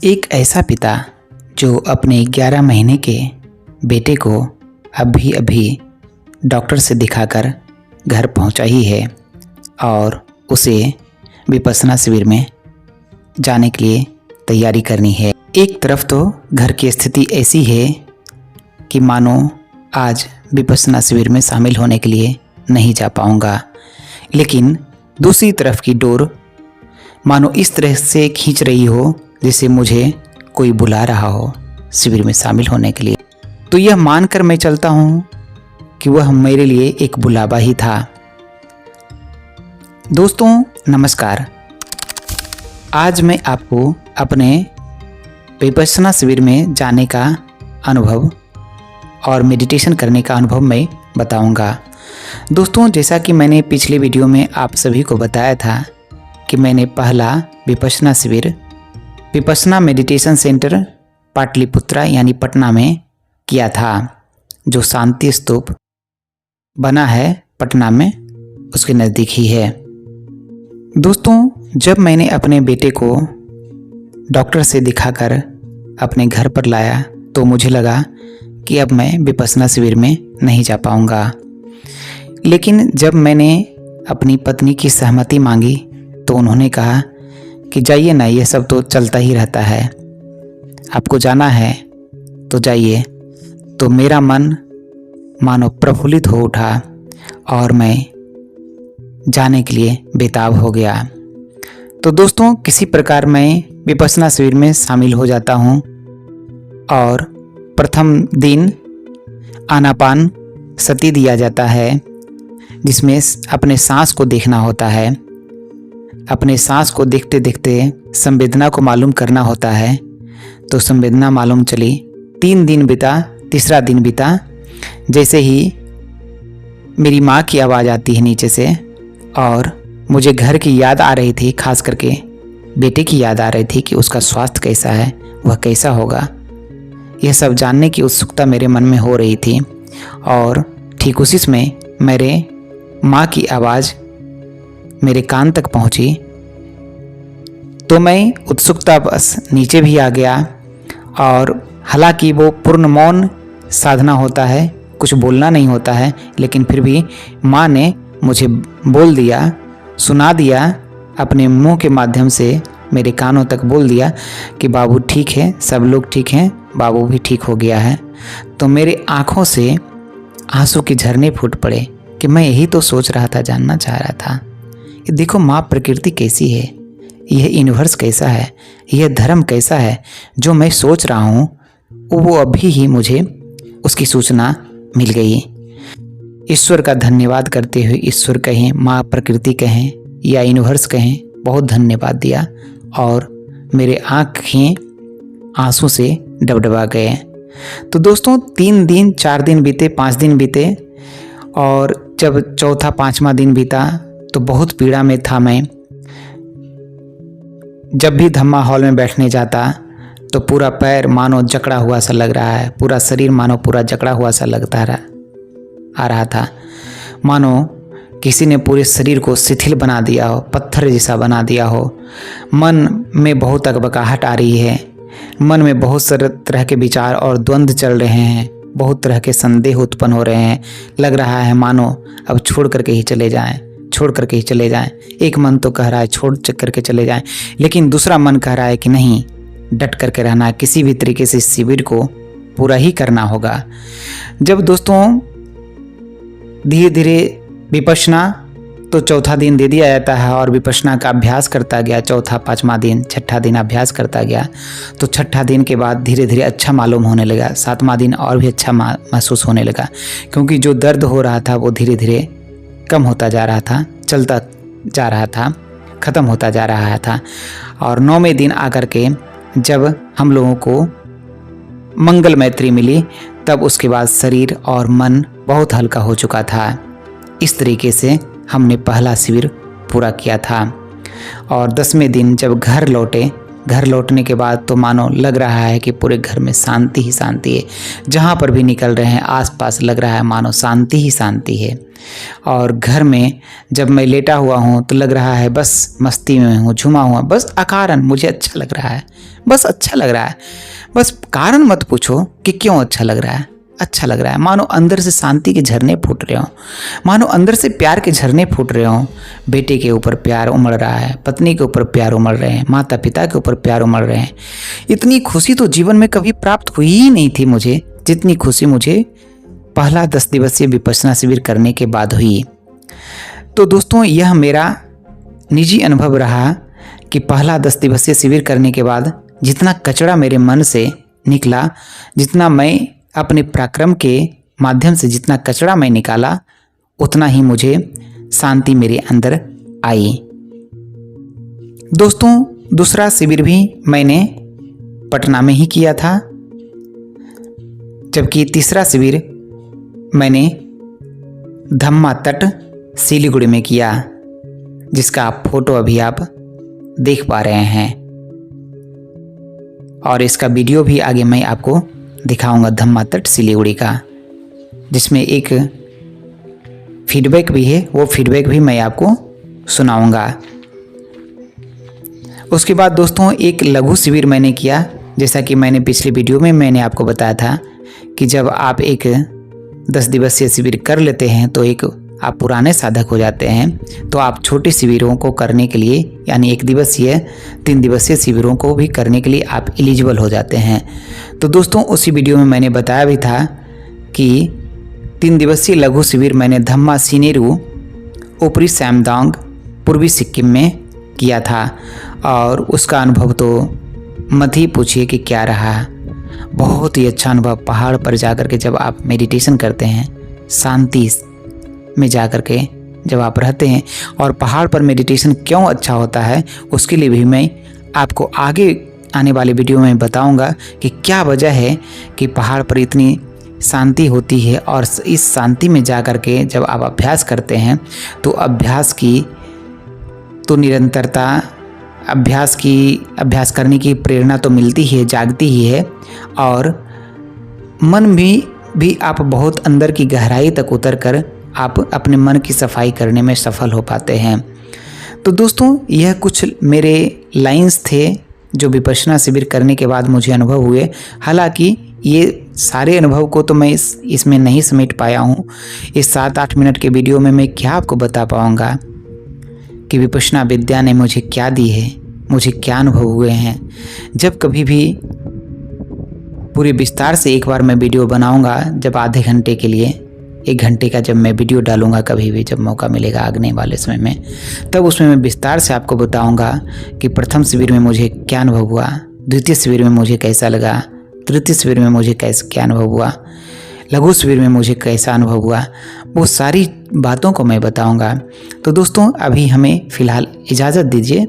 एक ऐसा पिता जो अपने 11 महीने के बेटे को अभी अभी डॉक्टर से दिखाकर घर पहुंचा ही है और उसे विपश्यना शिविर में जाने के लिए तैयारी करनी है। एक तरफ तो घर की स्थिति ऐसी है कि मानो आज विपश्यना शिविर में शामिल होने के लिए नहीं जा पाऊंगा, लेकिन दूसरी तरफ की डोर मानो इस तरह से खींच रही हो जैसे मुझे कोई बुला रहा हो शिविर में शामिल होने के लिए। तो यह मानकर मैं चलता हूँ कि वह मेरे लिए एक बुलावा ही था। दोस्तों नमस्कार, आज मैं आपको अपने विपश्यना शिविर में जाने का अनुभव और मेडिटेशन करने का अनुभव मैं बताऊंगा। दोस्तों, जैसा कि मैंने पिछले वीडियो में आप सभी को बताया था कि मैंने पहला विपश्यना शिविर विपश्यना मेडिटेशन सेंटर पाटलिपुत्रा यानी पटना में किया था, जो शांति स्तूप बना है पटना में, उसके नज़दीक ही है। दोस्तों, जब मैंने अपने बेटे को डॉक्टर से दिखाकर अपने घर पर लाया तो मुझे लगा कि अब मैं विपश्यना शिविर में नहीं जा पाऊंगा। लेकिन जब मैंने अपनी पत्नी की सहमति मांगी तो उन्होंने कहा कि जाइए ना, ये सब तो चलता ही रहता है, आपको जाना है तो जाइए। तो मेरा मन मानो प्रफुल्लित हो उठा और मैं जाने के लिए बेताब हो गया। तो दोस्तों, किसी प्रकार मैं विपश्यना शिविर में शामिल हो जाता हूँ और प्रथम दिन आनापान सती दिया जाता है, जिसमें अपने सांस को देखना होता है। अपने सांस को देखते देखते संवेदना को मालूम करना होता है। तो संवेदना मालूम चली, 3 दिन बीता, तीसरा दिन बीता, जैसे ही मेरी माँ की आवाज़ आती है नीचे से और मुझे घर की याद आ रही थी, खास करके बेटे की याद आ रही थी कि उसका स्वास्थ्य कैसा है, वह कैसा होगा, यह सब जानने की उत्सुकता मेरे मन में हो रही थी। और ठीक उसी समय मेरे माँ की आवाज़ मेरे कान तक पहुंची तो मैं उत्सुकता बस नीचे भी आ गया। और हालांकि वो पूर्ण मौन साधना होता है, कुछ बोलना नहीं होता है, लेकिन फिर भी माँ ने मुझे बोल दिया, सुना दिया, अपने मुंह के माध्यम से मेरे कानों तक बोल दिया कि बाबू ठीक है, सब लोग ठीक हैं, बाबू भी ठीक हो गया है। तो मेरे आँखों से आंसू के झरने फूट पड़े कि मैं यही तो सोच रहा था, जानना चाह रहा था कि देखो माँ प्रकृति कैसी है, यह यूनिवर्स कैसा है, यह धर्म कैसा है, जो मैं सोच रहा हूँ वो अभी ही मुझे उसकी सूचना मिल गई। ईश्वर का धन्यवाद करते हुए, ईश्वर कहें, माँ प्रकृति कहें या यूनिवर्स कहें, बहुत धन्यवाद दिया और मेरे आँखें आंसू से डबडबा गए। तो दोस्तों, 3 दिन, 4 दिन बीते, 5 दिन बीते और जब चौथा 5वां दिन बीता तो बहुत पीड़ा में था मैं। जब भी धम्मा हॉल में बैठने जाता तो पूरा पैर मानो जकड़ा हुआ सा लग रहा है, पूरा शरीर मानो पूरा जकड़ा हुआ सा आ रहा था, मानो किसी ने पूरे शरीर को शिथिल बना दिया हो, पत्थर जैसा बना दिया हो। मन में बहुत अकबकाहट आ रही है, मन में बहुत सारे तरह के विचार और द्वंद्व चल रहे हैं, बहुत तरह के संदेह उत्पन्न हो रहे हैं। लग रहा है मानो अब छोड़ करके ही चले जाएं, छोड़ करके ही चले जाएं। एक मन तो कह रहा है छोड़ करके चले जाएं, लेकिन दूसरा मन कह रहा है कि नहीं, डट करके रहना है, किसी भी तरीके से इस शिविर को पूरा ही करना होगा। जब दोस्तों धीरे धीरे विपश्यना तो चौथा दिन दे दिया जाता है और विपश्यना का अभ्यास करता गया, चौथा 5वां दिन, 6ठा दिन अभ्यास करता गया। तो 6ठा दिन के बाद धीरे धीरे अच्छा मालूम होने लगा, 7वां दिन और भी अच्छा महसूस होने लगा, क्योंकि जो दर्द हो रहा था वो धीरे धीरे कम होता जा रहा था, चलता जा रहा था, ख़त्म होता जा रहा था। और 9वें दिन आकर के जब हम लोगों को मंगल मैत्री मिली, तब उसके बाद शरीर और मन बहुत हल्का हो चुका था। इस तरीके से हमने पहला शिविर पूरा किया था। और 10वें दिन जब घर लौटे घर लौटने के बाद तो मानो लग रहा है कि पूरे घर में शांति ही शांति है। जहाँ पर भी निकल रहे हैं आसपास लग रहा है मानो शांति ही शांति है। और घर में जब मैं लेटा हुआ हूँ तो लग रहा है बस मस्ती में हूँ, झूमा हुआ, बस अकारण मुझे अच्छा लग रहा है, बस अच्छा लग रहा है। बस कारण मत पूछो कि क्यों अच्छा लग रहा है, अच्छा लग रहा है। मानो अंदर से शांति के झरने फूट रहे हो, मानो अंदर से प्यार के झरने फूट रहे हो। बेटे के ऊपर प्यार उमड़ रहा है, पत्नी के ऊपर प्यार उमड़ रहे हैं, माता पिता के ऊपर प्यार उमड़ रहे हैं। इतनी खुशी तो जीवन में कभी प्राप्त हुई ही नहीं थी मुझे, जितनी खुशी मुझे पहला 10 दिवसीय विपश्यना शिविर करने के बाद हुई। तो दोस्तों, यह मेरा निजी अनुभव रहा कि पहला 10 दिवसीय शिविर करने के बाद जितना कचरा मेरे मन से निकला, जितना मैं अपने पराक्रम के माध्यम से जितना कचरा मैं निकाला, उतना ही मुझे शांति मेरे अंदर आई। दोस्तों, दूसरा शिविर भी मैंने पटना में ही किया था, जबकि तीसरा शिविर मैंने धम्मा तट सिलीगुड़ी में किया, जिसका आप फोटो अभी आप देख पा रहे हैं और इसका वीडियो भी आगे मैं आपको दिखाऊंगा धम्मा तट सिलीगुड़ी का, जिसमें एक फीडबैक भी है, वो फीडबैक भी मैं आपको सुनाऊंगा। उसके बाद दोस्तों एक लघु शिविर मैंने किया। जैसा कि मैंने पिछले वीडियो में मैंने आपको बताया था कि जब आप एक 10 दिवसीय शिविर कर लेते हैं तो एक आप पुराने साधक हो जाते हैं, तो आप छोटे शिविरों को करने के लिए, यानी 1 दिवसीय 3 दिवसीय शिविरों को भी करने के लिए आप एलिजिबल हो जाते हैं। तो दोस्तों उसी वीडियो में मैंने बताया भी था कि 3 दिवसीय लघु शिविर मैंने धम्मा सिनेरू ऊपरी सैमदांग पूर्वी सिक्किम में किया था और उसका अनुभव तो मत ही पूछिए कि क्या रहा। बहुत ही अच्छा अनुभव। पहाड़ पर जाकर के जब आप मेडिटेशन करते हैं, शांति में जाकर के जब आप रहते हैं, और पहाड़ पर मेडिटेशन क्यों अच्छा होता है उसके लिए भी मैं आपको आगे आने वाले वीडियो में बताऊंगा कि क्या वजह है कि पहाड़ पर इतनी शांति होती है। और इस शांति में जाकर के जब आप अभ्यास करते हैं तो अभ्यास की तो निरंतरता, अभ्यास करने की प्रेरणा तो मिलती ही है, जागती ही है, और मन भी आप बहुत अंदर की गहराई तक उतर कर आप अपने मन की सफाई करने में सफल हो पाते हैं। तो दोस्तों यह कुछ मेरे लाइंस थे जो विपश्यना शिविर करने के बाद मुझे अनुभव हुए। हालांकि ये सारे अनुभव को तो मैं इसमें नहीं समेट पाया हूँ। इस 7-8 मिनट के वीडियो में मैं क्या आपको बता पाऊँगा कि विपश्यना विद्या ने मुझे क्या दी है, मुझे क्या अनुभव हुए हैं। जब कभी भी पूरे विस्तार से एक बार मैं वीडियो बनाऊंगा, जब आधे घंटे के लिए 1 घंटे का जब मैं वीडियो डालूंगा, कभी भी जब मौका मिलेगा आगने वाले समय में, तब उसमें मैं विस्तार से आपको बताऊंगा कि प्रथम शिविर में मुझे क्या अनुभव हुआ, द्वितीय शिविर में मुझे कैसा लगा, तृतीय शिविर में मुझे क्या अनुभव हुआ, लघु शिविर में मुझे कैसा अनुभव हुआ, वो सारी बातों को मैं बताऊंगा। तो दोस्तों अभी हमें फ़िलहाल इजाज़त दीजिए,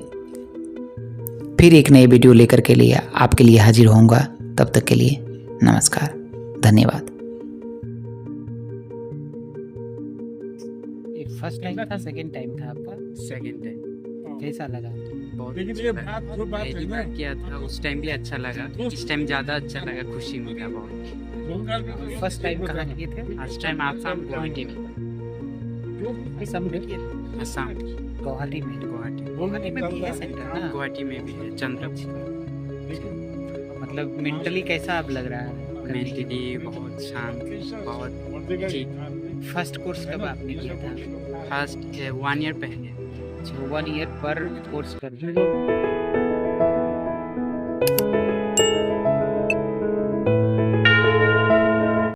फिर एक नए वीडियो लेकर के लिए आपके लिए हाजिर होऊंगा। तब तक के लिए नमस्कार, धन्यवाद। फर्स्ट टाइम था, सेकंड टाइम था आपका? Second time. कैसा लगा? बहुत पहली बार किया था, उस टाइम भी अच्छा लगा, इस टाइम ज़्यादा अच्छा लगा, खुशी मिला बहुत। फर्स्ट टाइम कहाँ किए थे? फर्स्ट टाइम आसाम गुवाहाटी में। असम में किए? आसाम गुवाहाटी में। गुवाहाटी में भी है सेंटर ना? गुवाहाटी में भी है, चंद्रपुर। मतलब मेंटली कैसा अब लग रहा है? मेंटली बहुत शांत, बहुत ठीक। फर्स्ट कोर्स कब आपने किया था? फर्स्ट 1 ईयर पहले। 1 ईयर पर कोर्स कर